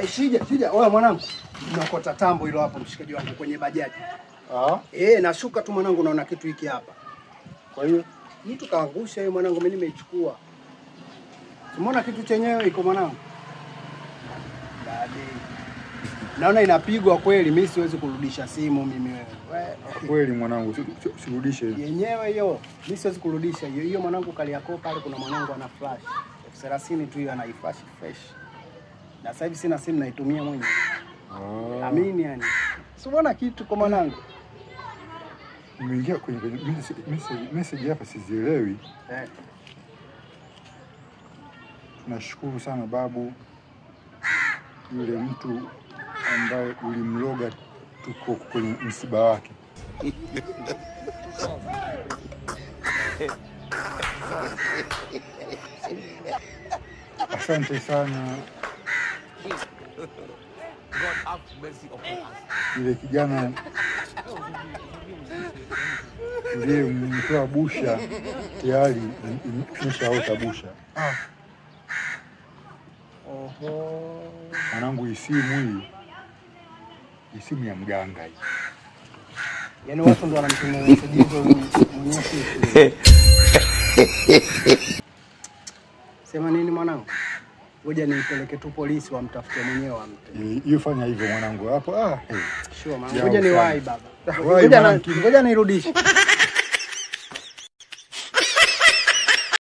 Shija. Oya mwanangu. Unakota tambo hilo hapo mshikaji wangu kwenye bajaji. Nashuka tu mwanangu naona kitu hiki hapa. Kwa hiyo mtu kaangusha yeye mwanangu mimi nimeichukua. Umeona kitu chenyewe iko mwanangu? Dadi. Naona inapigwa kweli, mimi siwezi kurudisha simu mimi wewe. Kweli mwanangu, sirudishe hiyo. Yenyewe hiyo, mimi siwezi kurudisha hiyo. Hiyo mwanangu Kariakoo pale kuna mwanangu ana flash. 30 tu hiyo anaiflash fresh. Na sasa hivi sina simu naitumia mwenyewe. Amini yani. Usiona kitu kwa mwanangu. Nimeingia kwenye message hapa sizielewi. Nashukuru sana babu, yule mtu ambaye ulimloga tuko kwenye msiba wake. Asante sana. Yule kijana ndiye mtoa busha tayari nimeshaota busha. Mwanangu isimu ya mganga hii. Yaani watu ndio wananitumia message hizo mwenyewe. Sema nini mwanangu? Ngoja nipeleke tu polisi wamtafute mwenyewe wamte. Hiyo fanya hivyo mwanangu hapo. Sure mwanangu. Ngoja niwahi baba. Ngoja nirudishe.